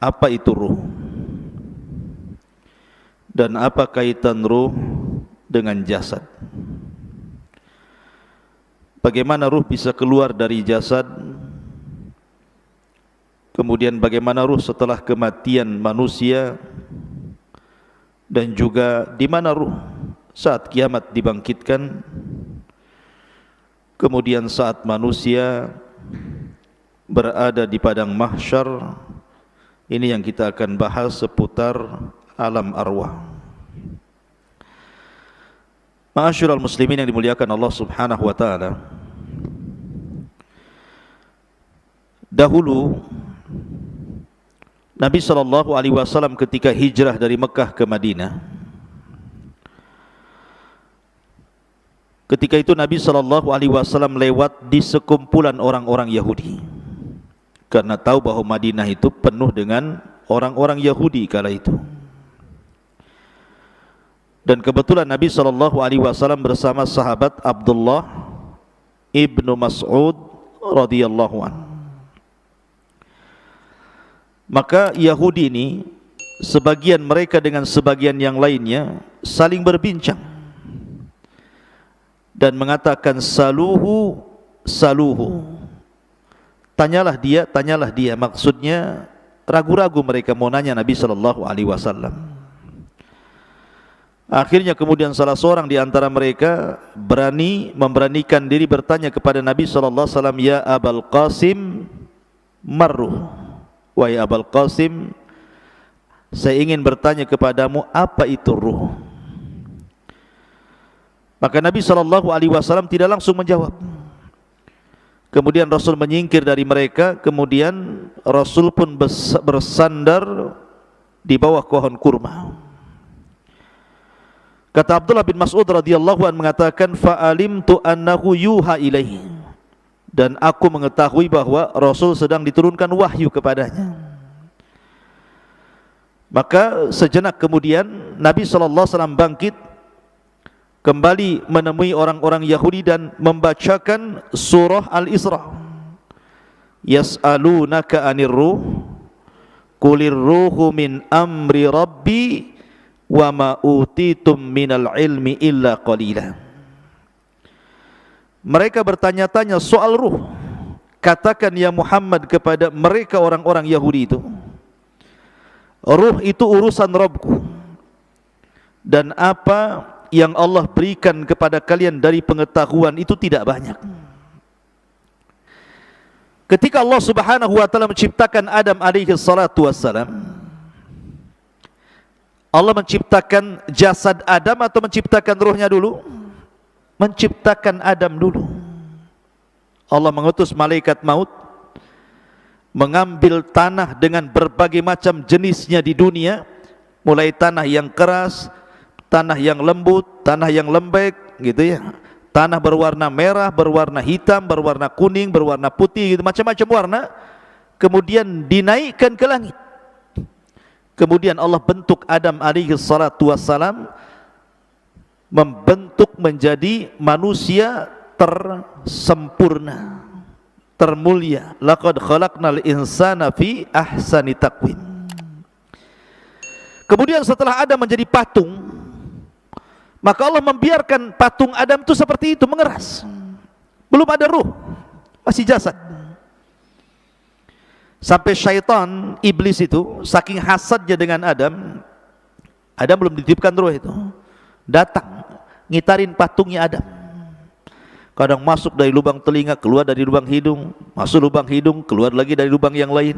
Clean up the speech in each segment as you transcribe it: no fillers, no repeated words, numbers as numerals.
apa itu ruh dan apa kaitan ruh dengan jasad. Bagaimana ruh bisa keluar dari jasad, kemudian bagaimana ruh setelah kematian manusia, dan juga di mana ruh saat kiamat dibangkitkan, kemudian saat manusia berada di padang mahsyar. Ini yang kita akan bahas seputar alam arwah. Ma'asyiral muslimin yang dimuliakan Allah Subhanahu wa taala. Dahulu Nabi sallallahu alaihi wasallam ketika hijrah dari Mekah ke Madinah, ketika itu Nabi sallallahu alaihi wasallam lewat di sekumpulan orang-orang Yahudi, karena tahu bahwa Madinah itu penuh dengan orang-orang Yahudi kala itu. Dan kebetulan Nabi sallallahu alaihi wasallam bersama sahabat Abdullah ibnu Mas'ud radhiyallahu anhu. Maka Yahudi ini, sebagian mereka dengan sebagian yang lainnya saling berbincang dan mengatakan saluhu saluhu, tanyalah dia, tanyalah dia. Maksudnya ragu-ragu mereka mau nanya Nabi sallallahu alaihi wasallam. Akhirnya kemudian salah seorang di antara mereka memberanikan diri bertanya kepada Nabi sallallahu alaihi wasallam, "Ya Abul Qasim, marruh." Wahai Abul Qasim, saya ingin bertanya kepadamu, apa itu ruh? Maka Nabi sallallahu alaihi wasallam tidak langsung menjawab. Kemudian Rasul menyingkir dari mereka, kemudian Rasul pun bersandar di bawah pohon kurma. Kata Abdullah bin Mas'ud radhiyallahu anhu mengatakan, fa'alimtu annahu yuha ilaihi, dan aku mengetahui bahwa Rasul sedang diturunkan wahyu kepadanya. Maka sejenak kemudian Nabi SAW bangkit, kembali menemui orang-orang Yahudi dan membacakan surah Al-Isra. Yas'alunaka anir ruh, qulir ruhu min amri rabbi wa ma utitum minal ilmi illa qalila. Mereka bertanya-tanya soal ruh. Katakan ya Muhammad kepada mereka orang-orang Yahudi itu, ruh itu urusan Rabbku, dan apa yang Allah berikan kepada kalian dari pengetahuan itu tidak banyak. Ketika Allah Subhanahu wa taala menciptakan Adam alaihi salatu wassalam, Allah menciptakan jasad Adam atau menciptakan ruhnya dulu? Menciptakan Adam dulu. Allah mengutus malaikat maut, mengambil tanah dengan berbagai macam jenisnya di dunia, mulai tanah yang keras, tanah yang lembut, tanah yang lembek, gitu ya. Tanah berwarna merah, berwarna hitam, berwarna kuning, berwarna putih, gitu, macam-macam warna. Kemudian dinaikkan ke langit. Kemudian Allah bentuk Adam alaihi salatu wassalam, membentuk menjadi manusia tersempurna, termulia. Laqad khalaqnal insana fi ahsani taqwim. Kemudian setelah Adam menjadi patung, maka Allah membiarkan patung Adam itu seperti itu, mengeras. Belum ada ruh, masih jasad. Sampai syaitan, iblis itu, saking hasadnya dengan Adam, Adam belum dititipkan ruh itu, datang, ngitarin patungnya Adam. Kadang masuk dari lubang telinga, keluar dari lubang hidung, masuk lubang hidung, keluar lagi dari lubang yang lain.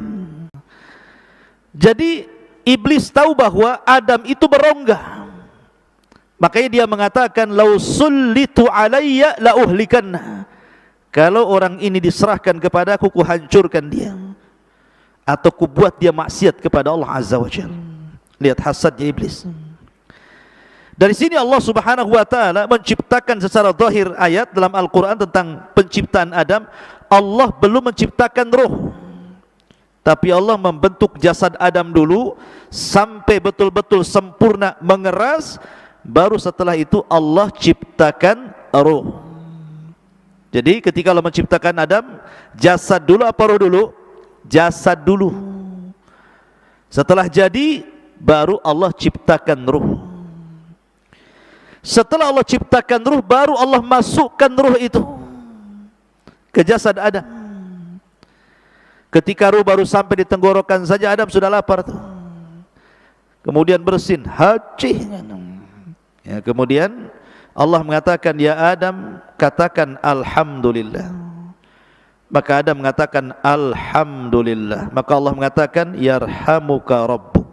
Jadi iblis tahu bahwa Adam itu berongga. Makanya dia mengatakan, "Lau sullitu alayya la uhlikanna." Kalau orang ini diserahkan kepadaku, ku hancurkan dia, atau ku buat dia maksiat kepada Allah Azza wa Jalla. Lihat hasadnya iblis. Dari sini Allah Subhanahu wa taala menciptakan secara zahir ayat dalam Al-Qur'an tentang penciptaan Adam. Allah belum menciptakan roh, tapi Allah membentuk jasad Adam dulu sampai betul-betul sempurna, mengeras. Baru setelah itu Allah ciptakan roh. Jadi ketika Allah menciptakan Adam, jasad dulu apa roh dulu? Jasad dulu. Setelah jadi, baru Allah ciptakan ruh. Setelah Allah ciptakan ruh, baru Allah masukkan ruh itu ke jasad Adam. Ketika ruh baru sampai di tenggorokan saja, Adam sudah lapar tuh. Kemudian bersin, haji. Ya, kemudian Allah mengatakan, ya Adam, katakan alhamdulillah. Maka Adam mengatakan alhamdulillah. Maka Allah mengatakan yarhamuka rabbuk.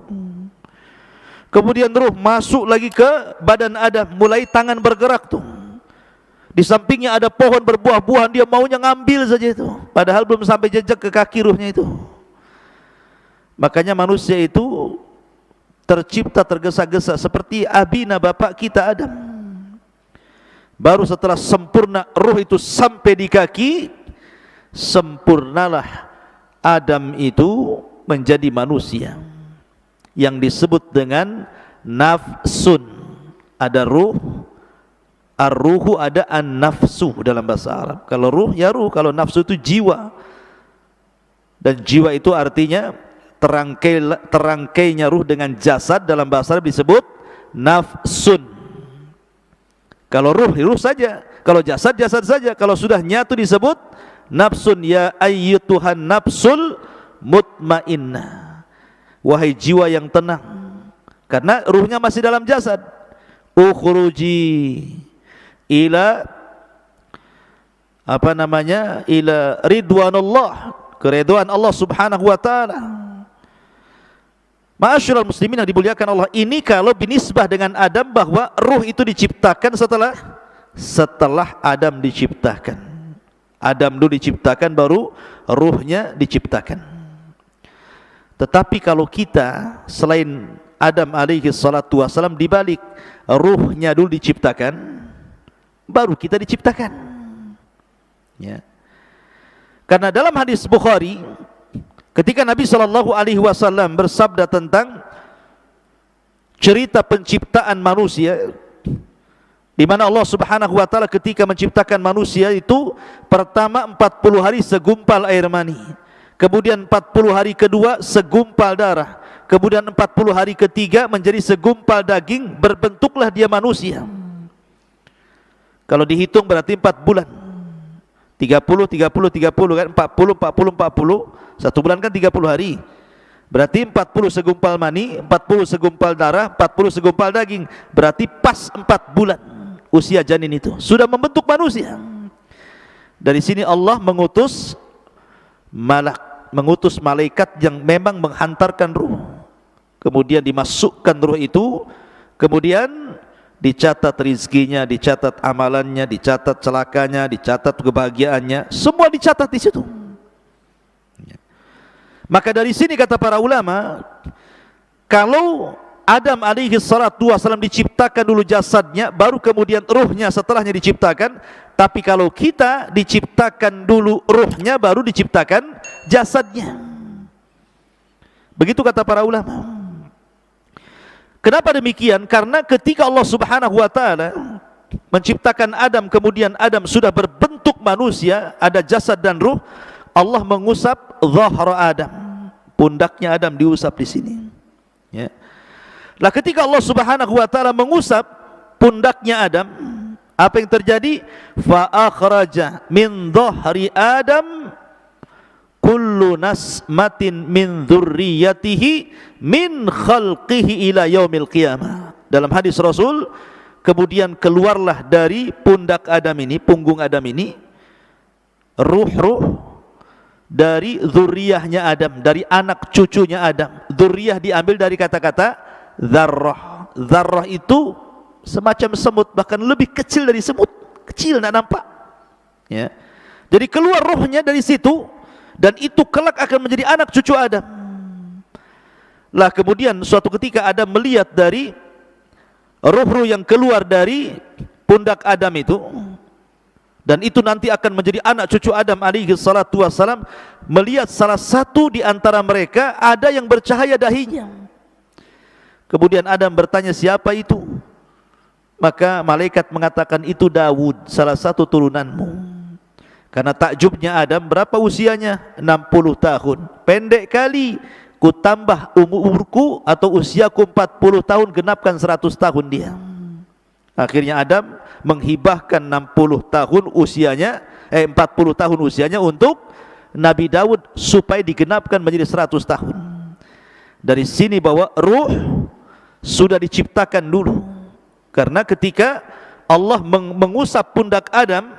Kemudian ruh masuk lagi ke badan Adam, mulai tangan bergerak tuh. Di sampingnya ada pohon berbuah-buahan, dia maunya ngambil saja itu, padahal belum sampai jejak ke kaki ruhnya itu. Makanya manusia itu tercipta tergesa-gesa seperti abina bapak kita Adam. Baru setelah sempurna ruh itu sampai di kaki, sempurnalah Adam itu menjadi manusia yang disebut dengan nafsun. Ada ruh, ar-ruhu, ada an-nafsu dalam bahasa Arab. Kalau ruh ya ruh, kalau nafsu itu jiwa. Dan jiwa itu artinya terangkainya ruh dengan jasad, dalam bahasa Arab disebut nafsun. Kalau ruh, ruh saja. Kalau jasad, jasad saja. Kalau sudah nyatu disebut nafsun. Ya ayyutuhan nafsul mutmainnah, wahai jiwa yang tenang, karena ruhnya masih dalam jasad. Ukhruji ila ila ridwanullah, keridhaan Allah subhanahu wa ta'ala. Ma'asyiral muslimin yang dimuliakan Allah, ini kalau binisbah dengan Adam, bahwa ruh itu diciptakan setelah Adam diciptakan. Adam dulu diciptakan, baru ruhnya diciptakan. Tetapi kalau kita selain Adam alaihi salatu wassalam, dibalik, ruhnya dulu diciptakan, baru kita diciptakan. Ya. Karena dalam hadis Bukhari, ketika Nabi sallallahu alaihi wasallam bersabda tentang cerita penciptaan manusia, di mana Allah subhanahu wa ta'ala ketika menciptakan manusia itu, pertama 40 hari segumpal air mani, kemudian 40 hari kedua segumpal darah, kemudian 40 hari ketiga menjadi segumpal daging, berbentuklah dia manusia. Kalau dihitung berarti 4 bulan. 30 kan, 40 1 bulan kan 30 hari. Berarti 40 segumpal mani, 40 segumpal darah, 40 segumpal daging. Berarti pas 4 bulan usia janin itu sudah membentuk manusia. Dari sini Allah mengutus malaikat yang memang menghantarkan ruh. Kemudian dimasukkan ruh itu, kemudian dicatat rizkinya, dicatat amalannya, dicatat celakanya, dicatat kebahagiaannya, semua dicatat di situ. Maka dari sini kata para ulama, kalau Adam alaihi salatu wassalam diciptakan dulu jasadnya, baru kemudian ruhnya setelahnya diciptakan. Tapi kalau kita diciptakan dulu ruhnya, baru diciptakan jasadnya. Begitu kata para ulama. Kenapa demikian? Karena ketika Allah subhanahu wa ta'ala menciptakan Adam, kemudian Adam sudah berbentuk manusia, ada jasad dan ruh, Allah mengusap zahra Adam, pundaknya Adam diusap di sini. Ya. Lah ketika Allah subhanahu wa ta'ala mengusap pundaknya Adam, apa yang terjadi? Fa akhraja min dhahri Adam kullu nasmatin min dzurriyyatihi min khalqihi ila yaumil qiyamah. Dalam hadis Rasul, kemudian keluarlah dari pundak Adam ini, punggung Adam ini, ruh-ruh dari zuriyahnya Adam, dari anak cucunya Adam. Zuriyah diambil dari kata-kata dzarrah. Dzarrah itu semacam semut, bahkan lebih kecil dari semut, kecil, tidak nampak. Ya. Jadi keluar rohnya dari situ, dan itu kelak akan menjadi anak cucu Adam. Lah kemudian suatu ketika Adam melihat dari ruh-ruh yang keluar dari pundak Adam itu, dan itu nanti akan menjadi anak cucu Adam alaihi salatu wassalam, melihat salah satu di antara mereka ada yang bercahaya dahinya. Kemudian Adam bertanya, siapa itu? Maka malaikat mengatakan, itu Daud, salah satu turunanmu. Karena takjubnya Adam, berapa usianya? 60 tahun. Pendek kali ku tambah umurku atau usiaku 40 tahun, genapkan 100 tahun dia. Akhirnya Adam menghibahkan 60 tahun usianya, 40 tahun usianya untuk Nabi Daud supaya digenapkan menjadi 100 tahun. Dari sini bahwa ruh sudah diciptakan dulu. Karena ketika Allah mengusap pundak Adam,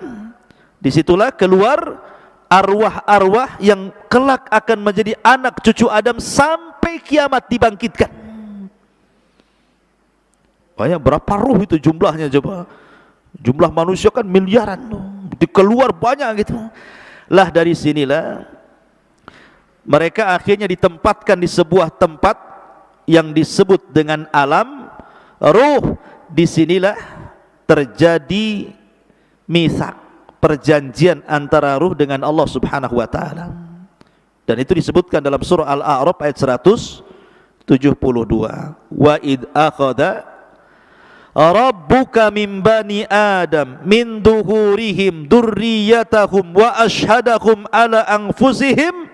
disitulah keluar arwah-arwah yang kelak akan menjadi anak cucu Adam sampai kiamat dibangkitkan. Banyak, berapa ruh itu jumlahnya coba? Jumlah manusia kan miliaran, keluar banyak gitu. Lah dari sinilah mereka akhirnya ditempatkan di sebuah tempat yang disebut dengan alam ruh. Disinilah terjadi mitsak, perjanjian antara ruh dengan Allah Subhanahu wa taala. Dan itu disebutkan dalam surah Al-A'raf ayat 172. Wa id akhadha rabbuka min bani Adam min duhurihim dzurriyyatahum wa ashhadahum ala anfusihim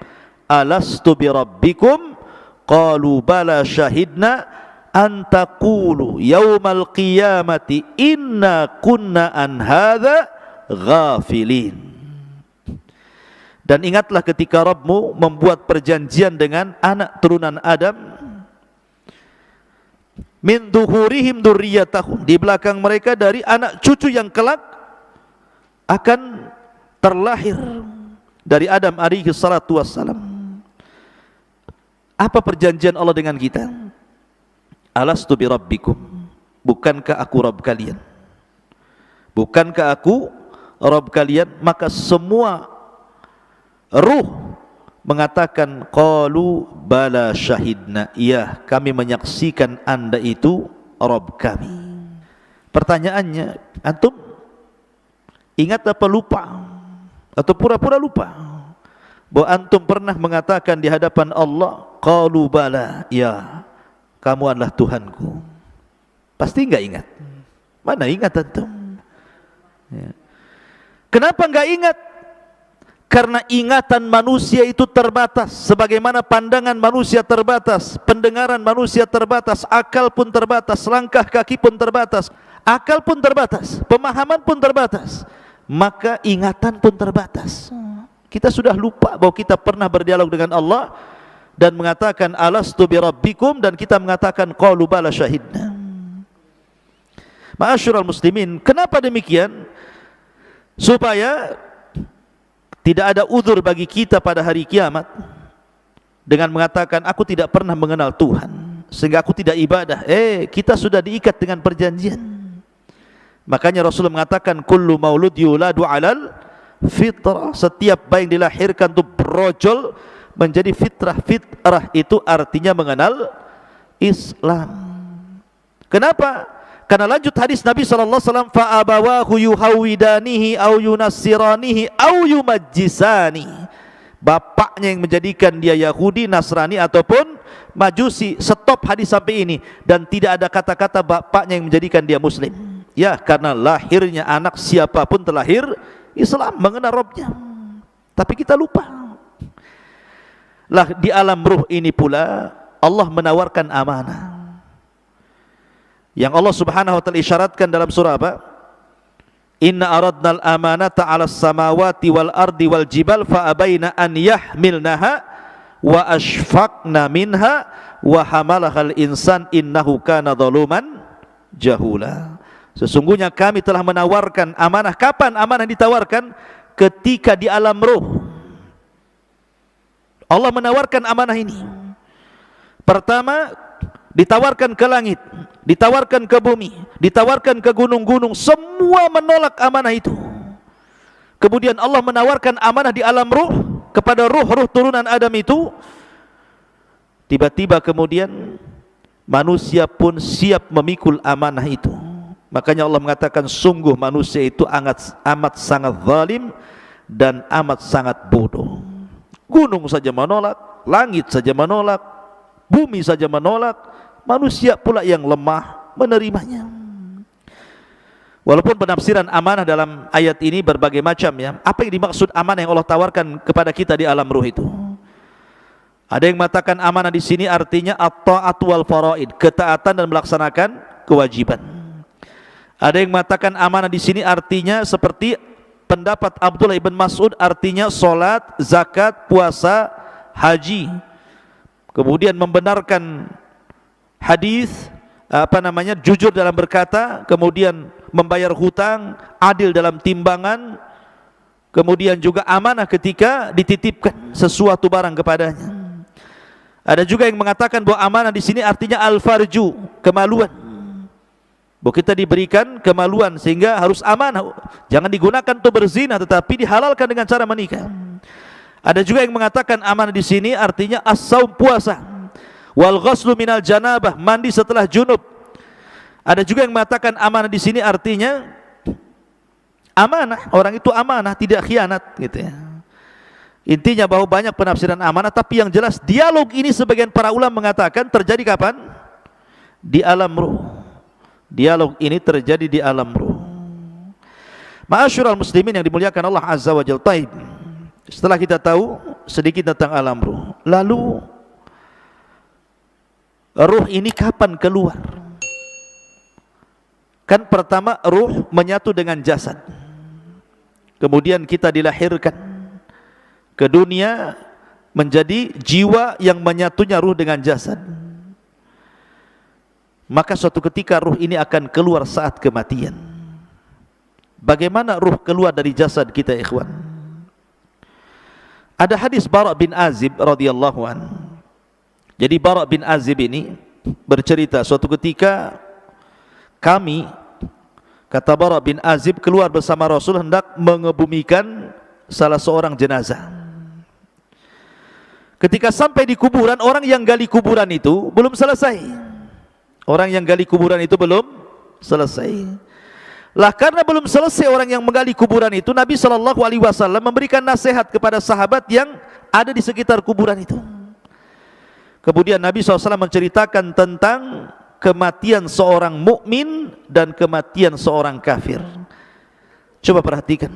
alastu bi rabbikum qalu bala syahidna an taqulu yaumal qiyamati inna kunna an hadza ghafilin. Dan ingatlah ketika Rabbmu membuat perjanjian dengan anak turunan Adam, min duhurihim dzurriyyatahum, di belakang mereka dari anak cucu yang kelak akan terlahir dari Adam alaihi salatu wassalam. Apa perjanjian Allah dengan kita? Alastu bi rabbikum, bukankah aku Rabb kalian? Bukankah aku Rabb kalian? Maka semua ruh mengatakan qalu bala syahidna, iya kami menyaksikan anda itu Rabb kami. Pertanyaannya, antum ingat apa lupa? Atau pura-pura lupa bahwa antum pernah mengatakan di hadapan Allah qalu bala, ya kamu adalah Tuhanku? Pasti enggak ingat. Mana ingat antum? Ya. Kenapa enggak ingat? Karena ingatan manusia itu terbatas, sebagaimana pandangan manusia terbatas, pendengaran manusia terbatas, akal pun terbatas, langkah kaki pun terbatas, akal pun terbatas, pemahaman pun terbatas, maka ingatan pun terbatas. Kita sudah lupa bahwa kita pernah berdialog dengan Allah dan mengatakan alastu bi rabbikum, dan kita mengatakan qalu bala syahidna. Ma'asyiral muslimin, kenapa demikian? Supaya tidak ada uzur bagi kita pada hari kiamat dengan mengatakan aku tidak pernah mengenal Tuhan sehingga aku tidak ibadah. Kita sudah diikat dengan perjanjian. Makanya Rasulullah mengatakan kullu maulud yuladu alal fitrah, setiap bayi yang dilahirkan itu brojol menjadi fitrah. Fitrah itu artinya mengenal Islam. Kenapa? Karena lanjut hadis Nabi SAW, fa abawahu yuhawidanihi au yunassiranihi au yumajjisani. Bapaknya yang menjadikan dia Yahudi, Nasrani ataupun Majusi. Stop hadis sampai ini, dan tidak ada kata-kata bapaknya yang menjadikan dia Muslim. Ya, karena lahirnya anak siapapun terlahir Islam, mengenal Rabbnya. Tapi kita lupa. Lah di alam ruh ini pula Allah menawarkan amanah. Yang Allah Subhanahu wa taala isyaratkan dalam surah apa? Inna aradnal amanata 'alas samawati wal ardi wal jibal fa abaina an yahmilnaha wa ashfaqna minha wa hamalahal insan innahu kana zaluman jahula. Sesungguhnya kami telah menawarkan amanah. Kapan amanah ditawarkan? Ketika di alam ruh. Allah menawarkan amanah ini. Pertama, ditawarkan ke langit, ditawarkan ke bumi, ditawarkan ke gunung-gunung, semua menolak amanah itu. Kemudian Allah menawarkan amanah di alam ruh kepada ruh-ruh turunan Adam itu. Tiba-tiba kemudian manusia pun siap memikul amanah itu. Makanya Allah mengatakan sungguh manusia itu amat sangat zalim dan amat sangat bodoh. Gunung saja menolak, langit saja menolak, bumi saja menolak, manusia pula yang lemah menerimanya. Walaupun penafsiran amanah dalam ayat ini berbagai macam ya. Apa yang dimaksud amanah yang Allah tawarkan kepada kita di alam ruh itu? Ada yang mengatakan amanah di sini artinya at-ta'at wal faraid, ketaatan dan melaksanakan kewajiban. Ada yang mengatakan amanah di sini artinya seperti pendapat Abdullah ibn Mas'ud, artinya salat, zakat, puasa, haji. Kemudian membenarkan hadis, jujur dalam berkata, kemudian membayar hutang, adil dalam timbangan, kemudian juga amanah ketika dititipkan sesuatu barang kepadanya. Ada juga yang mengatakan bahwa amanah di sini artinya al-farju, kemaluan. Bahwa kita diberikan kemaluan sehingga harus amanah, jangan digunakan untuk berzina, tetapi dihalalkan dengan cara menikah. Ada juga yang mengatakan amanah di sini artinya as-saum, puasa, wal ghuslu minal janabah, mandi setelah junub. Ada juga yang mengatakan amanah di sini artinya amanah, orang itu amanah, tidak khianat, gitu ya. Intinya bahwa banyak penafsiran amanah, tapi yang jelas dialog ini sebagian para ulama mengatakan terjadi kapan? Di alam ruh. Dialog ini terjadi di alam ruh. Ma'asyiral muslimin yang dimuliakan Allah Azza wa Jalla. Taib. Setelah kita tahu sedikit tentang alam ruh, lalu ruh ini kapan keluar? Kan pertama ruh menyatu dengan jasad, kemudian kita dilahirkan ke dunia menjadi jiwa yang menyatunya ruh dengan jasad. Maka suatu ketika ruh ini akan keluar saat kematian. Bagaimana ruh keluar dari jasad kita, ikhwan? Ada hadis Bara' bin Azib radhiyallahu an. Jadi Bara' bin Azib ini bercerita, suatu ketika kami, kata Bara' bin Azib, keluar bersama Rasul hendak mengebumikan salah seorang jenazah. Ketika sampai di kuburan, orang yang gali kuburan itu belum selesai. Orang yang gali kuburan itu belum selesai. Lah karena belum selesai orang yang menggali kuburan itu, Nabi SAW memberikan nasihat kepada sahabat yang ada di sekitar kuburan itu. Kemudian Nabi SAW menceritakan tentang kematian seorang mukmin dan kematian seorang kafir. Coba perhatikan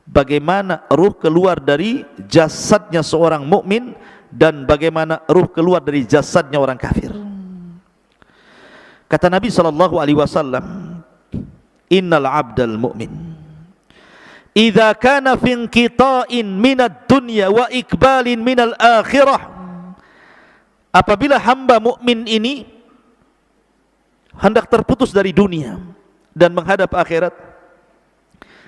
bagaimana ruh keluar dari jasadnya seorang mukmin dan bagaimana ruh keluar dari jasadnya orang kafir. Kata Nabi SAW, innal abdal mu'min idza kana fi inqita'in minad dunya wa ikbalin minal akhirah, apabila hamba mukmin ini hendak terputus dari dunia dan menghadap akhirat,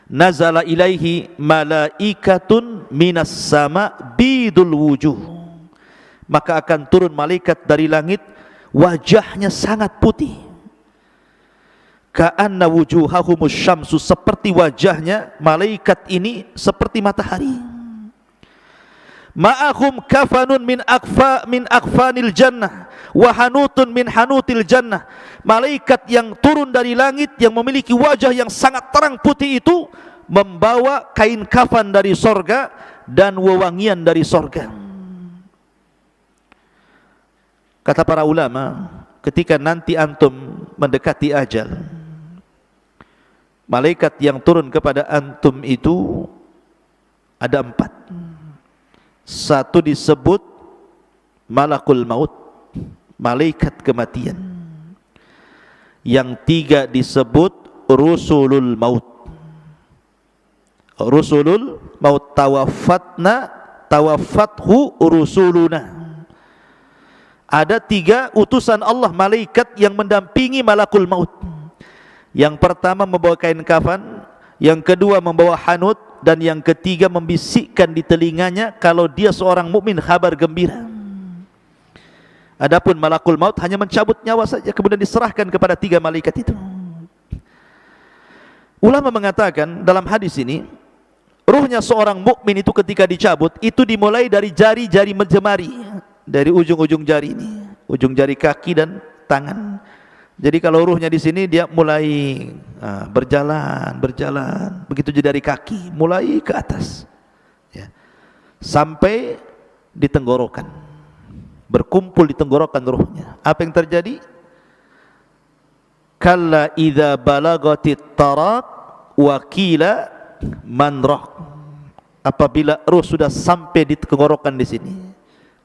nazala ilaihi malaikatun minas sama bidul wujuh, maka akan turun malaikat dari langit, wajahnya sangat putih, ka'anna wujuhahumus syamsu, seperti wajahnya malaikat ini seperti matahari. Ma'ahum kafanun min akfanil jannah wa hanutun min hanutil jannah, malaikat yang turun dari langit yang memiliki wajah yang sangat terang putih itu membawa kain kafan dari sorga dan wewangian dari sorga. Kata para ulama, ketika nanti antum mendekati ajal, malaikat yang turun kepada antum itu ada 4. Satu disebut malakul maut, malaikat kematian. Yang 3 disebut rusulul maut. Rusulul maut, tawaffathu rusuluna. Ada 3 utusan Allah malaikat yang mendampingi malakul maut. Yang pertama membawa kain kafan, yang kedua membawa hanut, dan yang ketiga membisikkan di telinganya kalau dia seorang mukmin kabar gembira. Adapun malakul maut hanya mencabut nyawa saja, kemudian diserahkan kepada 3 malaikat itu. Ulama mengatakan dalam hadis ini, ruhnya seorang mukmin itu ketika dicabut itu dimulai dari jari-jari jemari, dari ujung-ujung jari ini, ujung jari kaki dan tangan. Jadi kalau ruhnya di sini dia mulai berjalan, begitu juga dari kaki mulai ke atas, ya, sampai di tenggorokan, berkumpul di tenggorokan ruhnya. Apa yang terjadi? Kalla idza balagatit taraq wa qila man raq. Apabila ruh sudah sampai di tenggorokan di sini,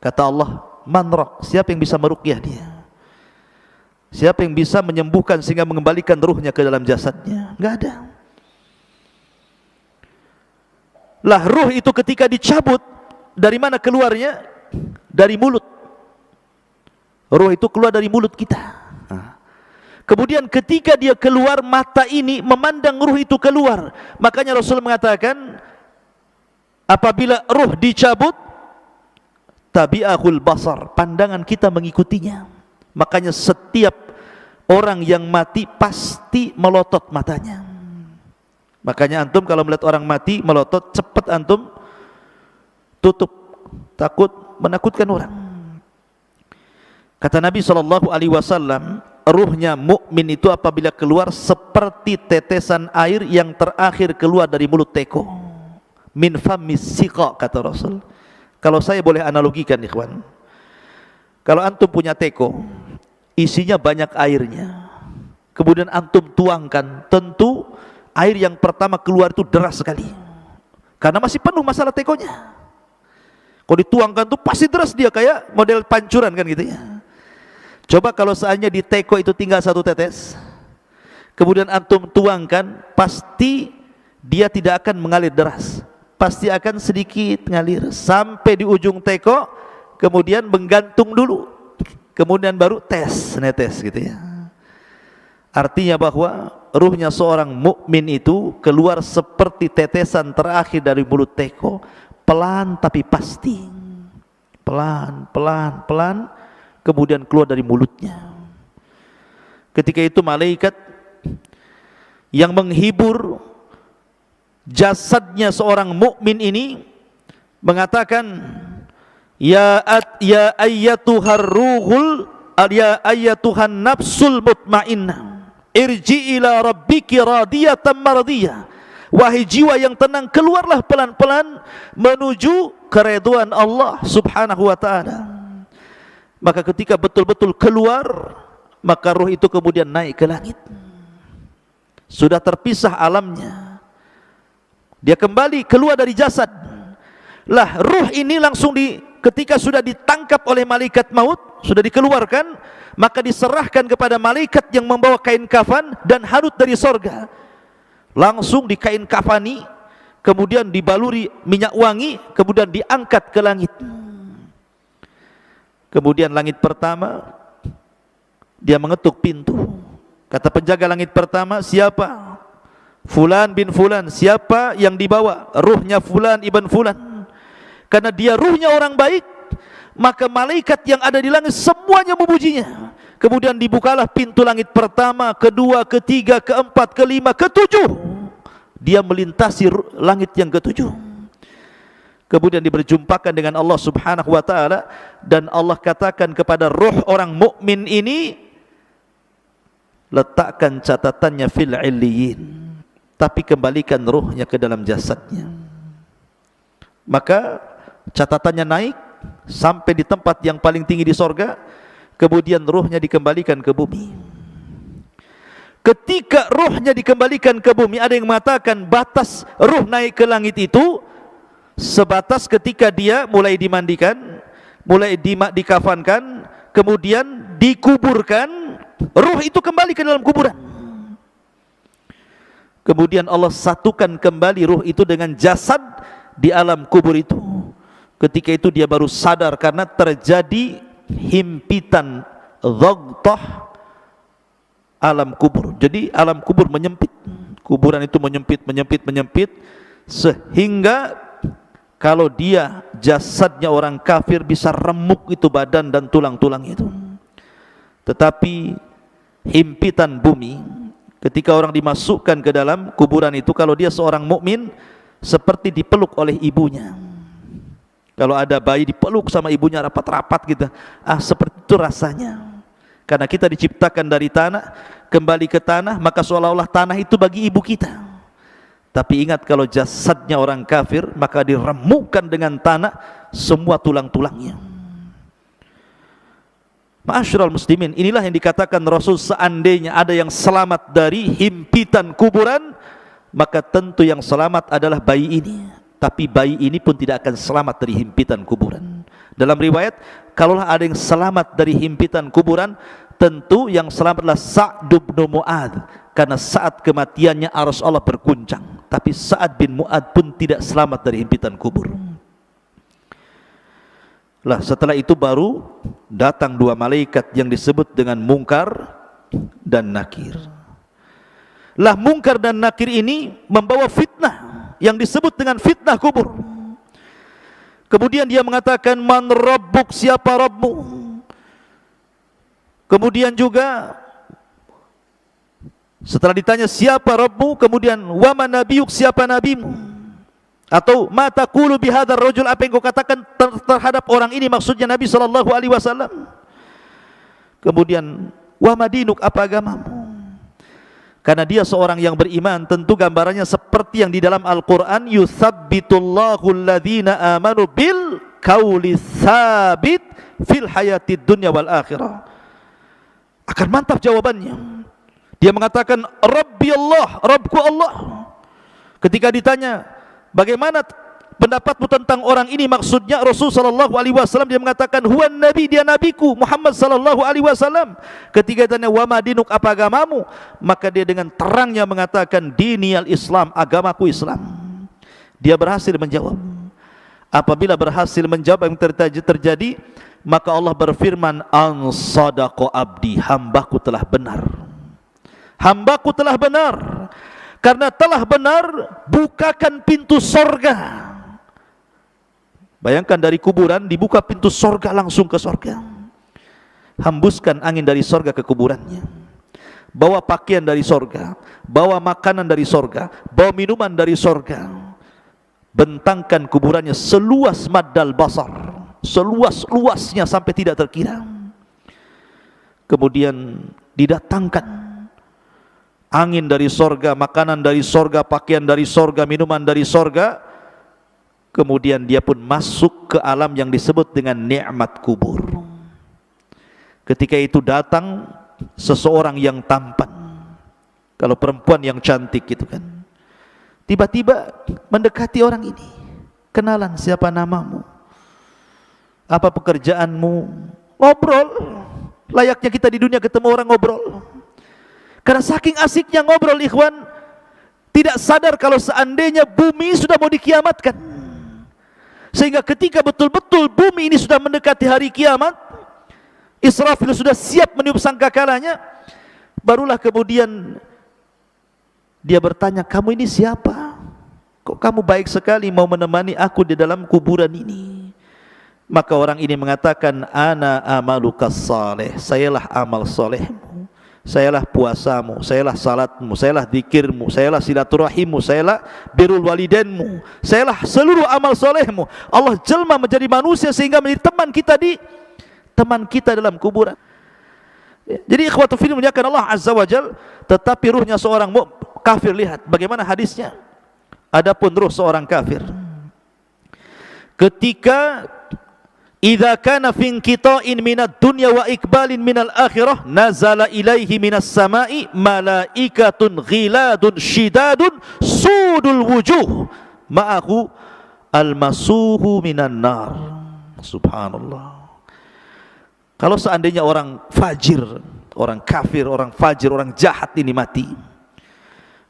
Kata Allah, man raq, siapa yang bisa meruqyah dia? Siapa yang bisa menyembuhkan sehingga mengembalikan ruhnya ke dalam jasadnya? Enggak ada. Lah ruh itu ketika dicabut, dari mana keluarnya? Dari mulut. Ruh itu keluar dari mulut kita. Kemudian ketika dia keluar, mata ini memandang ruh itu keluar. Makanya Rasul mengatakan, apabila ruh dicabut, tabi'ahul basar, pandangan kita mengikutinya. Makanya setiap orang yang mati pasti melotot matanya. Makanya antum kalau melihat orang mati melotot, cepat antum tutup, takut menakutkan orang. Kata Nabi SAW, ruhnya mukmin itu apabila keluar seperti tetesan air yang terakhir keluar dari mulut teko. Min famis siqa, kata Rasul. Kalau saya boleh analogikan, ikhwan, kalau antum punya teko, isinya banyak airnya, kemudian antum tuangkan, tentu air yang pertama keluar itu deras sekali, karena masih penuh masalah tekonya. Kalau dituangkan tuh pasti deras dia, kayak model pancuran kan gitu ya. Coba kalau seandainya di teko itu tinggal satu tetes, kemudian antum tuangkan, pasti dia tidak akan mengalir deras, pasti akan sedikit mengalir sampai di ujung teko, kemudian menggantung dulu, kemudian baru netes gitu ya. Artinya bahwa ruhnya seorang mukmin itu keluar seperti tetesan terakhir dari mulut teko, pelan tapi pasti, pelan, kemudian keluar dari mulutnya. Ketika itu malaikat yang menghibur jasadnya seorang mukmin ini mengatakan, ya ayyatuhar ruhul, ya ayyatuhan nafsul mutmainnah, irji ila rabbiki radiyatan mardiyah. Wahai jiwa yang tenang, keluarlah pelan-pelan menuju keridhaan Allah Subhanahu wa taala. Maka ketika betul-betul keluar, maka ruh itu kemudian naik ke langit. Sudah terpisah alamnya, dia kembali keluar dari jasad. Lah ruh ini langsung ketika sudah ditangkap oleh malaikat maut, sudah dikeluarkan, maka diserahkan kepada malaikat yang membawa kain kafan dan hanut dari sorga. Langsung dikain kafani, kemudian dibaluri minyak wangi, kemudian diangkat ke langit. Kemudian langit pertama, dia mengetuk pintu. Kata penjaga langit pertama, siapa? Fulan bin Fulan. Siapa yang dibawa? Ruhnya Fulan ibn Fulan. Karena dia ruhnya orang baik, maka malaikat yang ada di langit semuanya memujinya. Kemudian dibukalah pintu langit pertama, kedua, ketiga, keempat, kelima, ketujuh. Dia melintasi langit yang ketujuh. Kemudian diberjumpakan dengan Allah Subhanahu wa taala, dan Allah katakan kepada ruh orang mukmin ini, letakkan catatannya fil illiyin, tapi kembalikan ruhnya ke dalam jasadnya. Maka catatannya naik sampai di tempat yang paling tinggi di sorga, kemudian ruhnya dikembalikan ke bumi. Ketika ruhnya dikembalikan ke bumi, ada yang mengatakan batas ruh naik ke langit itu sebatas ketika dia mulai dimandikan, mulai dikafankan, kemudian dikuburkan, ruh itu kembali ke dalam kuburan. Kemudian Allah satukan kembali ruh itu dengan jasad di alam kubur itu. Ketika itu dia baru sadar, karena terjadi himpitan dhaghtah alam kubur. Jadi alam kubur menyempit, kuburan itu menyempit, sehingga kalau dia jasadnya orang kafir bisa remuk itu badan dan tulang-tulang itu. Tetapi himpitan bumi, ketika orang dimasukkan ke dalam kuburan itu, kalau dia seorang mukmin, seperti dipeluk oleh ibunya. Kalau ada bayi dipeluk sama ibunya rapat-rapat gitu, seperti itu rasanya. Karena kita diciptakan dari tanah, kembali ke tanah, maka seolah-olah tanah itu bagi ibu kita. Tapi ingat, kalau jasadnya orang kafir, maka diremukkan dengan tanah semua tulang-tulangnya. Ma'asyiral muslimin, inilah yang dikatakan Rasul, seandainya ada yang selamat dari himpitan kuburan, maka tentu yang selamat adalah bayi ini. Tapi bayi ini pun tidak akan selamat dari himpitan kuburan. Dalam riwayat, kalaulah ada yang selamat dari himpitan kuburan, tentu yang selamatlah Sa'd bin Mu'adz, karena saat kematiannya arsy Allah berguncang. Tapi Sa'd bin Mu'adz pun tidak selamat dari himpitan kubur. Lah setelah itu baru datang dua malaikat yang disebut dengan Munkar dan Nakir. Lah Munkar dan Nakir ini membawa fitnah yang disebut dengan fitnah kubur. Kemudian dia mengatakan, man rabbuk, siapa Rabbmu? Kemudian juga setelah ditanya siapa Rabbmu, kemudian wa man nabiyuk, siapa nabimu? Atau ma taqulu bihadzal rajul, apa yang kau katakan terhadap orang ini, maksudnya Nabi sallallahu alaihi wasallam. Kemudian wa madinuk, apa agamamu? Karena dia seorang yang beriman, tentu gambarannya seperti yang di dalam Al-Quran, yuthabbitullahu alladhina amanu bil qawli tsabit fil hayatid dunya wal akhirah. Akan mantap jawabannya. Dia mengatakan Rabbi Allah, Rabbku Allah. Ketika ditanya bagaimana pendapatmu tentang orang ini, maksudnya Rasul sallallahu alaihi wasallam, dia mengatakan huwan nabi, dia nabiku Muhammad sallallahu alaihi wasallam. Ketika ditanya wa madinuk, apa agamamu, maka dia dengan terangnya mengatakan diniyal Islam, agamaku Islam. Dia berhasil menjawab. Apabila berhasil menjawab yang terjadi, maka Allah berfirman, an sadaqa abdi, hambaku telah benar. Hambaku telah benar. Karena telah benar, bukakan pintu sorga. Bayangkan dari kuburan dibuka pintu sorga, langsung ke sorga. Hembuskan angin dari sorga ke kuburannya. Bawa pakaian dari sorga, bawa makanan dari sorga, bawa minuman dari sorga. Bentangkan kuburannya seluas maddal basar, seluas-luasnya sampai tidak terkira. Kemudian didatangkan angin dari sorga, makanan dari sorga, pakaian dari sorga, minuman dari sorga. Kemudian dia pun masuk ke alam yang disebut dengan nikmat kubur. Ketika itu datang seseorang yang tampan, kalau perempuan yang cantik gitu kan, tiba-tiba mendekati orang ini. Kenalan, siapa namamu? Apa pekerjaanmu? Ngobrol. Layaknya kita di dunia ketemu orang ngobrol. Karena saking asiknya ngobrol, ikhwan, tidak sadar kalau seandainya bumi sudah mau dikiamatkan. Sehingga ketika betul-betul bumi ini sudah mendekati hari kiamat, Israfil sudah siap meniup sangkakalanya, barulah kemudian dia bertanya, kamu ini siapa? Kok kamu baik sekali mau menemani aku di dalam kuburan ini? Maka orang ini mengatakan, ana amalukas saleh, sayalah amal solehmu, sayalah puasamu, sayalah salatmu, sayalah zikirmu, sayalah silaturahimmu, sayalah birrul walidainmu, sayalah seluruh amal solehmu. Allah jelma menjadi manusia sehingga menjadi teman kita dalam kuburan. Jadi ikhwatu fillah muliakan Allah azza wa jal. Tetapi ruhnya seorang kafir, lihat bagaimana hadisnya. Adapun ruh seorang kafir, ketika idza kana fi inqita'in minad dunya wa iqbalin minal akhirah, nazala ilaihi minas sama'i malaikatun ghiladun shidadun sudul wujuh ma'ahu almasuhu minan nar. Subhanallah. Kalau seandainya orang fajir, orang kafir, orang fajir, orang jahat ini mati,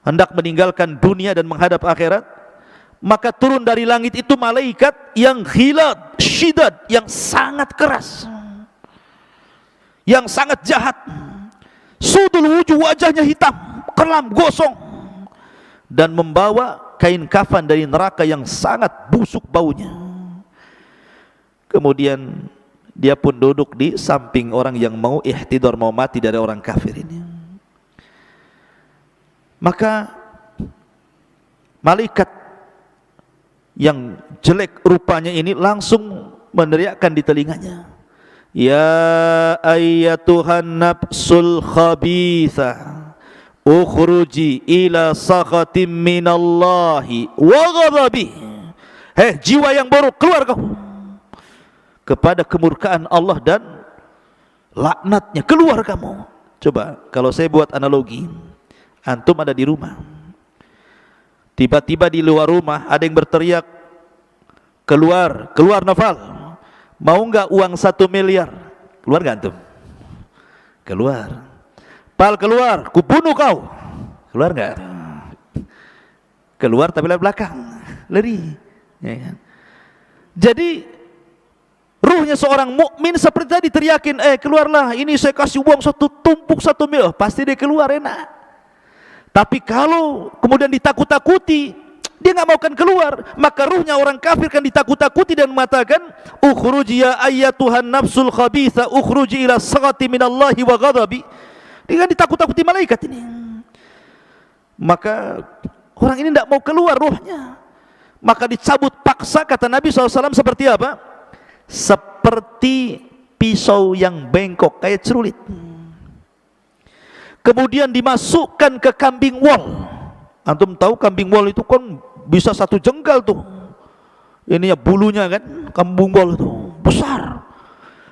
hendak meninggalkan dunia dan menghadap akhirat, maka turun dari langit itu malaikat yang ghilad, syidad, yang sangat keras, yang sangat jahat. Sudul wujuh, wajahnya hitam, kelam, gosong, dan membawa kain kafan dari neraka yang sangat busuk baunya. Kemudian dia pun duduk di samping orang yang mau ihtidar, mau mati dari orang kafir ini. Maka malaikat yang jelek rupanya ini langsung meneriakkan di telinganya, ya ayyatuhan nafsul khabithah, ukhruji ila sakhatim minallahi wa ghadabih. Hei jiwa yang buruk, keluar kau kepada kemurkaan Allah dan laknatnya, keluar kamu. Coba kalau saya buat analogi, antum ada di rumah, tiba-tiba di luar rumah ada yang berteriak, keluar, keluar Nafal. Mau nggak uang 1 miliar? Keluar nggak antum? Keluar. Pal, keluar, kubunuh kau. Keluar nggak? Keluar tapi lewat belakang, lari. Ya kan? Jadi ruhnya seorang mukmin seperti tadi teriakin, keluarlah, ini saya kasih uang tumpuk 1 miliar, pasti dia keluar enak. Tapi kalau kemudian ditakut-takuti, dia nggak mau kan keluar, maka ruhnya orang kafir kan ditakut-takuti dan mengatakan, ukhruji ya ayyatuhan nafsul khabitha, ukhruji ila saghati minallahi wa ghadabi. Dia kan ditakut-takuti malaikat ini. Maka orang ini tidak mau keluar ruhnya, maka dicabut paksa. Kata Nabi SAW seperti apa? Seperti pisau yang bengkok, kayak cerulit. Kemudian dimasukkan ke kambing wol. Antum tahu kambing wol itu kan bisa 1 jengkal tuh, ininya bulunya kan, kambing wol itu besar.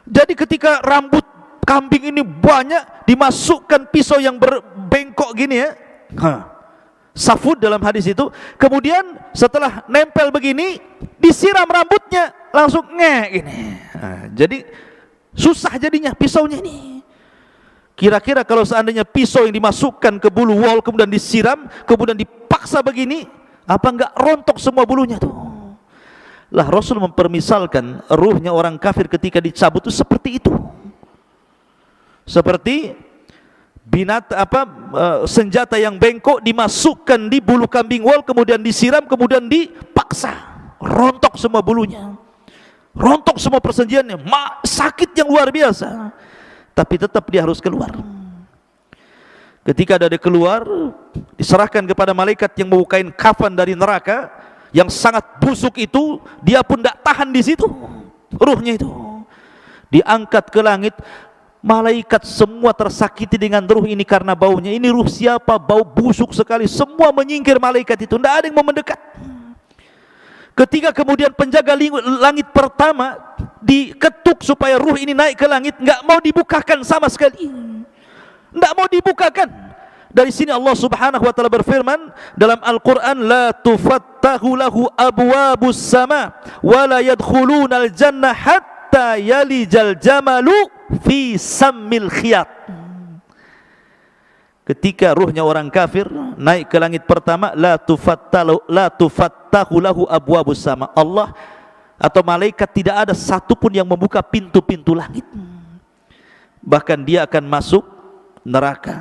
Jadi ketika rambut kambing ini banyak, dimasukkan pisau yang berbengkok gini ya, safud dalam hadis itu. Kemudian setelah nempel begini, disiram rambutnya, langsung gini. Jadi susah jadinya pisaunya ini. Kira-kira kalau seandainya pisau yang dimasukkan ke bulu wol kemudian disiram, kemudian dipaksa begini, apa enggak rontok semua bulunya tuh? Lah Rasul mempermisalkan ruhnya orang kafir ketika dicabut itu seperti itu. Seperti senjata yang bengkok dimasukkan di bulu kambing wol, kemudian disiram, kemudian dipaksa, rontok semua bulunya, rontok semua persendiannya, sakit yang luar biasa. Tapi tetap dia harus keluar. Ketika dia keluar, diserahkan kepada malaikat yang membukain kafan dari neraka yang sangat busuk itu. Dia pun tidak tahan di situ, ruhnya itu diangkat ke langit. Malaikat semua tersakiti dengan ruh ini karena baunya. Ini ruh siapa? Bau busuk sekali. Semua menyingkir malaikat itu, tidak ada yang mau mendekat. Ketika kemudian penjaga langit pertama diketuk supaya ruh ini naik ke langit, nggak mau dibukakan sama sekali, nggak mau dibukakan. Dari sini Allah Subhanahu wa taala berfirman dalam Al-Qur'an, la tufattahu lahu abwabus sama wa la yadkhulunal jannah hatta yalijal jamalu fi sammil khiyat. Ketika ruhnya orang kafir naik ke langit pertama, la tufattahu lahu abwabus sama. Allah atau malaikat tidak ada satupun yang membuka pintu-pintu langit. Bahkan dia akan masuk neraka.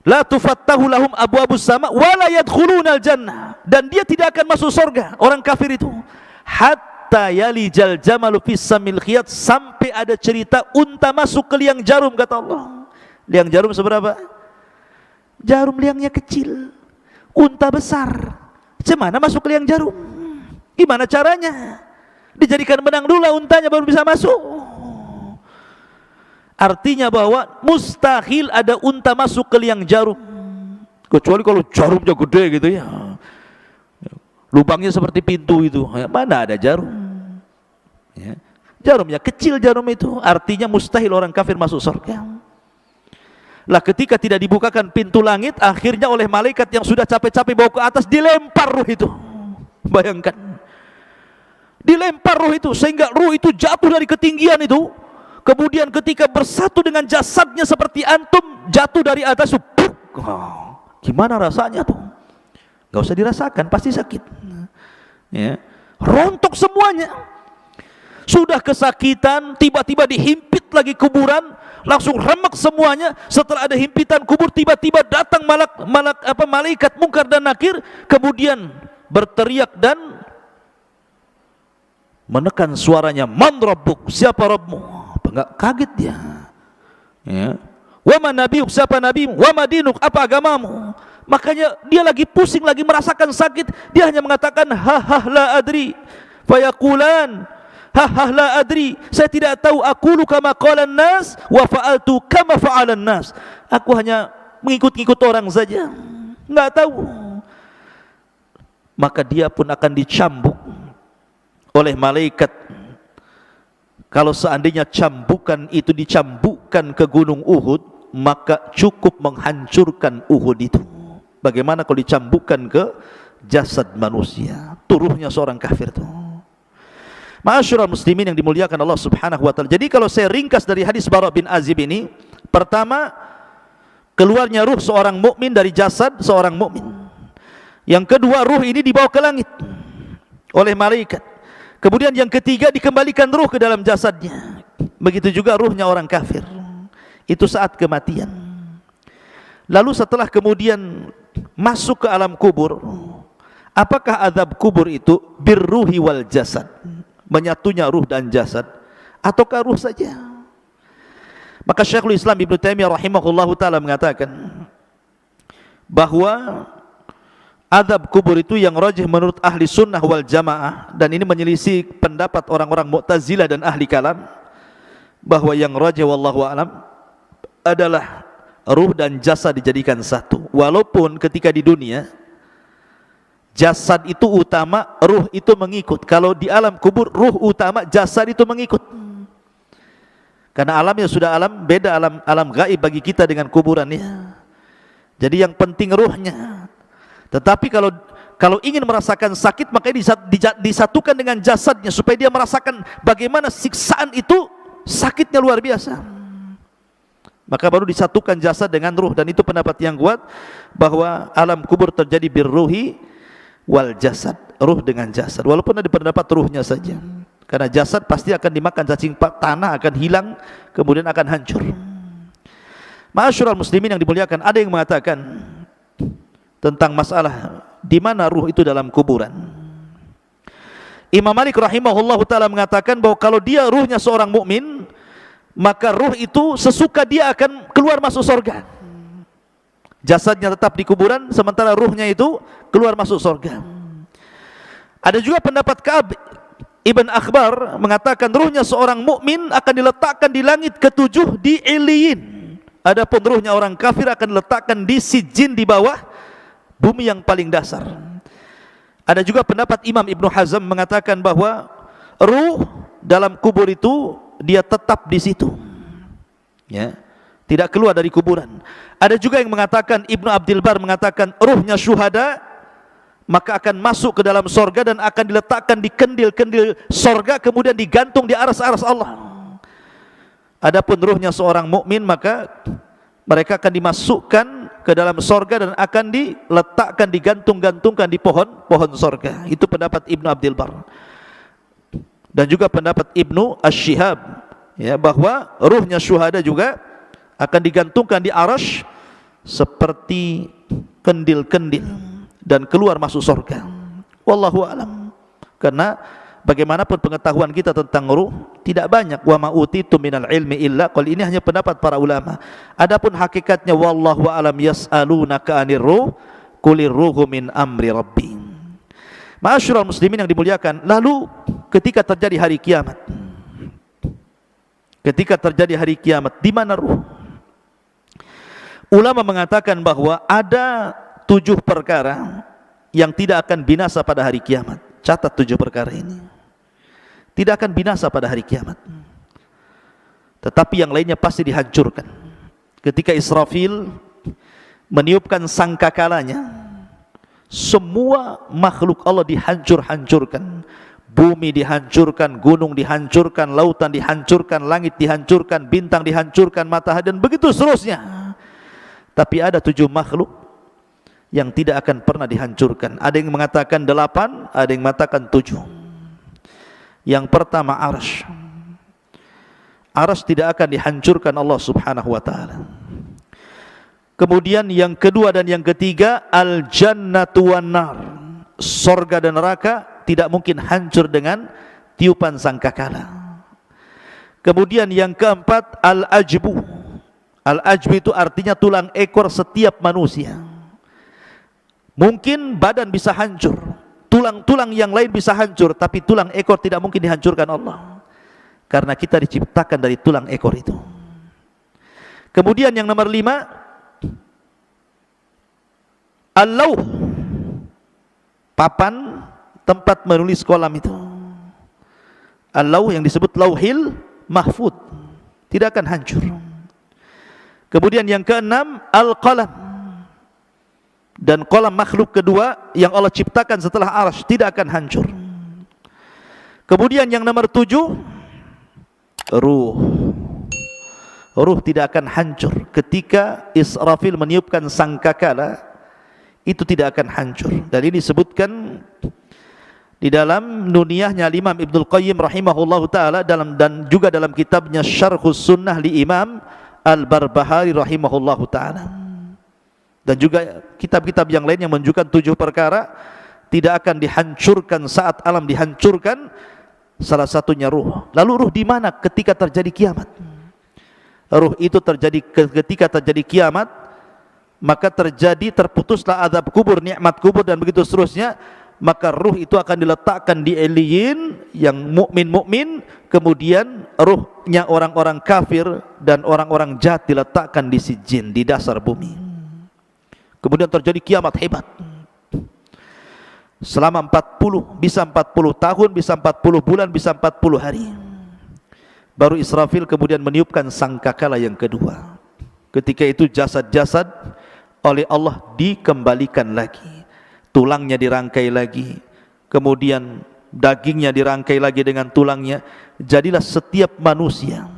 La tufattahu lahum abwabus sama wa la yadkhulunal jannah, dan dia tidak akan masuk surga orang kafir itu hatta yalijal jamalu fis samil khiyat, sampai ada cerita unta masuk ke liang jarum. Kata Allah, liang jarum seberapa? Jarum liangnya kecil, unta besar. Gimana masuk ke liang jarum? Gimana caranya? Dijadikan benang dulu untanya baru bisa masuk. Artinya bahwa mustahil ada unta masuk ke liang jarum, kecuali kalau jarumnya gede gitu ya, lubangnya seperti pintu itu. Mana ada jarum ya. Jarumnya kecil, jarum itu artinya mustahil orang kafir masuk surga. Lah ketika tidak dibukakan pintu langit, akhirnya oleh malaikat yang sudah capek-capek bawa ke atas, dilempar ruh itu. Bayangkan, dilempar ruh itu sehingga ruh itu jatuh dari ketinggian itu. Kemudian ketika bersatu dengan jasadnya seperti antum, jatuh dari atas, gimana rasanya tuh? Gak usah dirasakan, pasti sakit ya. Rontok semuanya. Sudah kesakitan, tiba-tiba dihimpit lagi kuburan, langsung remek semuanya. Setelah ada himpitan kubur, tiba-tiba datang malaikat Munkar dan Nakir, kemudian berteriak dan menekan suaranya, man rabbuk, siapa Rabbmu? Enggak kaget dia ya. Wa man nabiyuk, siapa nabimu? Wa madinuk, apa agamamu? Makanya dia lagi pusing, lagi merasakan sakit, dia hanya mengatakan la adri. Fayaqulan la adri, saya tidak tahu. Aqulu kama qalan nas wa fa'altu kama fa'alan nas. Aku hanya mengikut-ikut orang saja, enggak tahu. Maka dia pun akan dicambuk oleh malaikat. Kalau seandainya cambukan itu dicambukkan ke gunung Uhud, maka cukup menghancurkan Uhud itu. Bagaimana kalau dicambukkan ke jasad manusia? Turuhnya seorang kafir itu. Ma'asyiral muslimin yang dimuliakan Allah Subhanahu wa taala. Jadi kalau saya ringkas dari hadis Bara bin Azib ini, pertama, keluarnya ruh seorang mukmin dari jasad seorang mukmin. Yang kedua, ruh ini dibawa ke langit oleh malaikat. Kemudian yang ketiga, dikembalikan ruh ke dalam jasadnya. Begitu juga ruhnya orang kafir. Itu saat kematian. Lalu setelah kemudian masuk ke alam kubur, apakah azab kubur itu birruhi wal jasad, menyatunya ruh dan jasad, ataukah ruh saja? Maka Syekhul Islam Ibnu Taimiyah rahimahullahu taala mengatakan bahwa azab kubur itu yang rajih menurut ahli sunnah wal jamaah, dan ini menyelisih pendapat orang-orang Mu'tazilah dan ahli kalam, bahwa yang rajih wallahu alam adalah ruh dan jasad dijadikan satu. Walaupun ketika di dunia jasad itu utama, ruh itu mengikut. Kalau di alam kubur ruh utama, jasad itu mengikut. Karena alamnya sudah alam beda, alam gaib bagi kita dengan kuburannya. Jadi yang penting ruhnya. Tetapi kalau ingin merasakan sakit, maka disatukan dengan jasadnya supaya dia merasakan bagaimana siksaan itu, sakitnya luar biasa. Maka baru disatukan jasad dengan ruh, dan itu pendapat yang kuat bahwa alam kubur terjadi birruhi wal jasad, ruh dengan jasad. Walaupun ada pendapat ruhnya saja, karena jasad pasti akan dimakan cacing tanah, akan hilang, kemudian akan hancur. Ma'asyiral muslimin yang dimuliakan, ada yang mengatakan tentang masalah di mana ruh itu dalam kuburan. Imam Malik rahimahullahu taala mengatakan bahwa kalau dia ruhnya seorang mukmin, maka ruh itu sesuka dia akan keluar masuk surga. Jasadnya tetap di kuburan, sementara ruhnya itu keluar masuk surga. Ada juga pendapat Ka'ab Ibn Akhbar mengatakan ruhnya seorang mukmin akan diletakkan di langit ketujuh di Iliyin. Adapun ruhnya orang kafir akan diletakkan di Sijin, di bawah bumi yang paling dasar. Ada juga pendapat Imam Ibnu Hazm mengatakan bahwa ruh dalam kubur itu dia tetap di situ, ya, tidak keluar dari kuburan. Ada juga yang mengatakan, Ibnu Abdul Bar mengatakan ruhnya syuhada maka akan masuk ke dalam sorga dan akan diletakkan di kendil-kendil sorga, kemudian digantung di aras-aras Allah. Adapun ruhnya seorang mukmin, maka mereka akan dimasukkan ke dalam sorga dan akan diletakkan, digantung-gantungkan di pohon sorga. Itu pendapat Ibnu Abdul Bar. Dan juga pendapat Ibnu Ash-Shihab, ya, bahwa ruhnya syuhada juga akan digantungkan di arasy seperti kendil-kendil dan keluar masuk surga. Wallahu alam. Karena bagaimanapun pengetahuan kita tentang ruh tidak banyak. Wa ma utitu minal ilmi illa qal, ini hanya pendapat para ulama. Adapun hakikatnya wallahu alam, yas'alunaka 'anir ruh qulir ruhu min amri rabbi. Ma'asyiral muslimin yang dimuliakan, lalu ketika terjadi hari kiamat, di mana ruh? Ulama mengatakan bahwa ada 7 perkara yang tidak akan binasa pada hari kiamat. Catat 7 perkara ini. Tidak akan binasa pada hari kiamat, tetapi yang lainnya pasti dihancurkan. Ketika Israfil meniupkan sangkakalanya, semua makhluk Allah dihancur-hancurkan. Bumi dihancurkan, gunung dihancurkan, lautan dihancurkan, langit dihancurkan, bintang dihancurkan, matahari, dan begitu seterusnya. Tapi ada 7 makhluk yang tidak akan pernah dihancurkan. Ada yang mengatakan 8, ada yang mengatakan 7. Yang pertama arsy. Arsy tidak akan dihancurkan Allah Subhanahu wa taala. Kemudian yang kedua dan yang ketiga, al-jannatu wan nar. Surga dan neraka tidak mungkin hancur dengan tiupan sangkakala. Kemudian yang keempat, al-ajbu. Al-ajbu itu artinya tulang ekor setiap manusia. Mungkin badan bisa hancur, tulang-tulang yang lain bisa hancur, tapi tulang ekor tidak mungkin dihancurkan Allah, karena kita diciptakan dari tulang ekor itu. Kemudian yang nomor 5, al-lauh, papan tempat menulis kolam itu. Al-lauh yang disebut lauhil mahfud, tidak akan hancur. Kemudian yang keenam, al-qalam, dan kolam makhluk kedua yang Allah ciptakan setelah arsy tidak akan hancur. Kemudian yang nomor 7, ruh. Ruh tidak akan hancur ketika Israfil meniupkan sangkakala, itu tidak akan hancur. Dan ini disebutkan di dalam nuniyahnya Imam Ibnul Qayyim rahimahullahu taala dan juga dalam kitabnya Syarhus Sunnah li Imam Al-Barbahari rahimahullahu taala. Dan juga kitab-kitab yang lain yang menunjukkan 7 perkara tidak akan dihancurkan saat alam dihancurkan. Salah satunya ruh. Lalu ruh di mana ketika terjadi kiamat? Ruh itu terjadi ketika terjadi kiamat, maka terputuslah azab kubur, nikmat kubur dan begitu seterusnya. Maka ruh itu akan diletakkan di Eliyin yang mukmin, kemudian ruhnya orang-orang kafir dan orang-orang jahat diletakkan di Sijjin, di dasar bumi. Kemudian terjadi kiamat hebat. Selama 40, bisa 40 tahun, bisa 40 bulan, bisa 40 hari. Baru Israfil kemudian meniupkan sangkakala yang kedua. Ketika itu jasad-jasad oleh Allah dikembalikan lagi, tulangnya dirangkai lagi, kemudian dagingnya dirangkai lagi dengan tulangnya. Jadilah setiap manusia,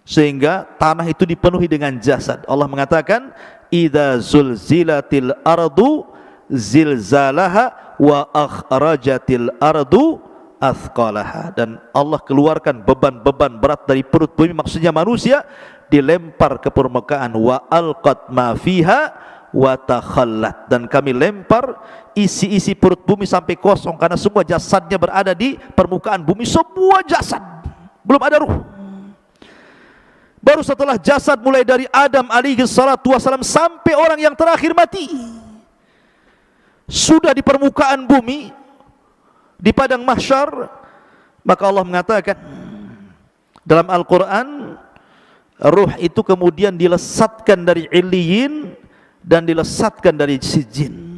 sehingga tanah itu dipenuhi dengan jasad. Allah mengatakan, idza zulzilatil ardu zilzalaha wa akhrajatil ardu athqalaha. Dan Allah keluarkan beban-beban berat dari perut bumi, maksudnya manusia, dilempar ke permukaan. Wa alqat ma fiha wa takhallat. Dan kami lempar isi-isi perut bumi sampai kosong, karena semua jasadnya berada di permukaan bumi, semua jasad, belum ada ruh. Baru setelah jasad mulai dari Adam alaihi salatu wasalam sampai orang yang terakhir mati, sudah di permukaan bumi, di padang mahsyar, maka Allah mengatakan dalam Al-Quran, ruh itu kemudian dilesatkan dari Eliyin dan dilesatkan dari Sijjin.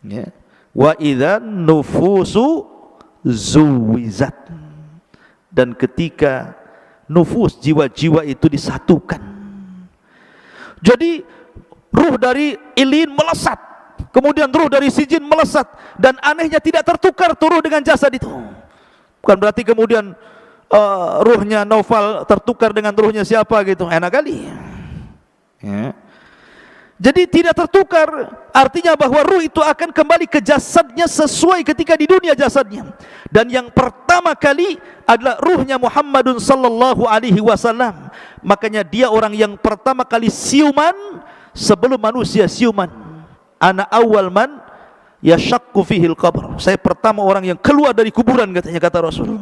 Ya. Wa idzan nufusu zuwizat. Dan ketika nufus, jiwa-jiwa itu disatukan. Jadi ruh dari Eliyin melesat, kemudian ruh dari Sijjin melesat, dan anehnya tidak tertukar ruh dengan jasad itu. Bukan berarti kemudian ruhnya Naufal tertukar dengan ruhnya siapa gitu, enak kali ya. Jadi tidak tertukar, artinya bahwa ruh itu akan kembali ke jasadnya sesuai ketika di dunia jasadnya. Dan yang pertama kali adalah ruhnya Muhammadun sallallahu alaihi wasallam. Makanya dia orang yang pertama kali siuman sebelum manusia siuman. Ana awal man yashaqqu fihil qabr. Saya pertama orang yang keluar dari kuburan, katanya, kata Rasul.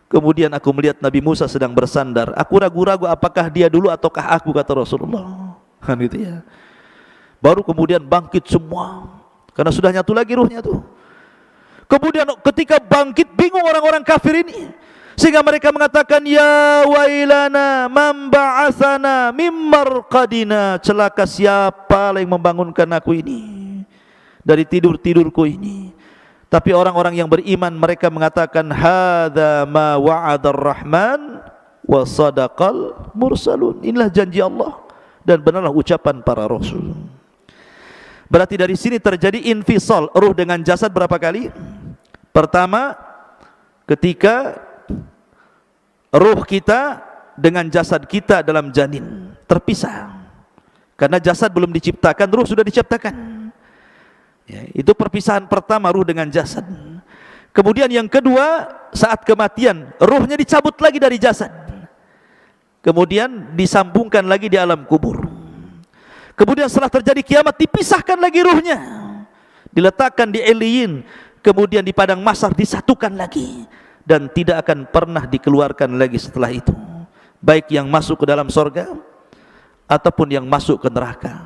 Kemudian aku melihat Nabi Musa sedang bersandar. Aku ragu-ragu apakah dia dulu ataukah aku, kata Rasulullah. Kan gitu ya. Baru kemudian bangkit semua, karena sudah nyatu lagi ruhnya tuh. Kemudian ketika bangkit, bingung orang-orang kafir ini, sehingga mereka mengatakan, ya wailana man ba'atsana mim marqadina. Celaka siapa yang membangunkan aku ini dari tidur-tidurku ini. Tapi orang-orang yang beriman, mereka mengatakan, hadza ma wa'adar rahman wa sadaqal mursalun. Inilah janji Allah dan benarlah ucapan para rasul. Berarti dari sini terjadi infisal ruh dengan jasad berapa kali? Pertama, ketika ruh kita dengan jasad kita dalam janin terpisah, karena jasad belum diciptakan, ruh sudah diciptakan ya, itu perpisahan pertama, ruh dengan jasad. Kemudian yang kedua, saat kematian, ruhnya dicabut lagi dari jasad, kemudian disambungkan lagi di alam kubur. Kemudian setelah terjadi kiamat, dipisahkan lagi ruhnya, diletakkan di Eliyin, kemudian di padang mahsyar disatukan lagi, dan tidak akan pernah dikeluarkan lagi setelah itu, baik yang masuk ke dalam sorga ataupun yang masuk ke neraka.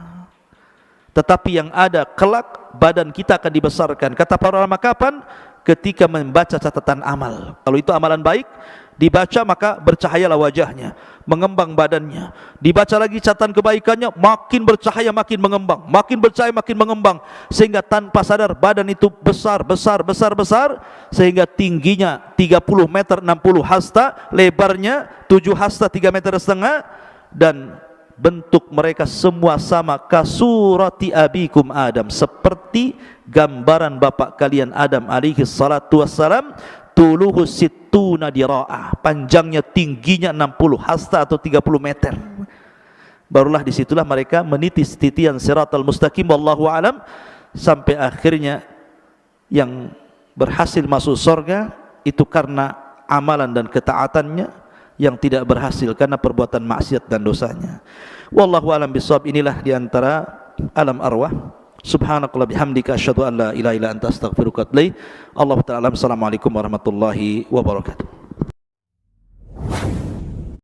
Tetapi yang ada kelak, badan kita akan dibesarkan. Kata para ulama, kapan? Ketika membaca catatan amal. Kalau itu amalan baik, dibaca maka bercahayalah wajahnya, mengembang badannya. Dibaca lagi catatan kebaikannya, makin bercahaya, makin mengembang, makin bercahaya, makin mengembang, sehingga tanpa sadar badan itu besar, sehingga tingginya 30 meter 60 hasta, lebarnya 7 hasta 3,5 meter, dan bentuk mereka semua sama, kasurati abikum Adam, seperti gambaran bapak kalian Adam alaihi salatu wassalam, tuluhu sittuna dira'ah, panjangnya tingginya 60 hasta atau 30 meter. Barulah disitulah mereka meniti titian siratal mustaqim, wallahu alam, sampai akhirnya yang berhasil masuk surga itu karena amalan dan ketaatannya, yang tidak berhasil karena perbuatan maksiat dan dosanya. Wallahu alam bisawab. Inilah diantara alam arwah. Subhanakallah bihamdika asyhadu an la ilaha illa anta astaghfiruka wa atubu ilaik. Allahu ta'ala. Assalamualaikum warahmatullahi wabarakatuh.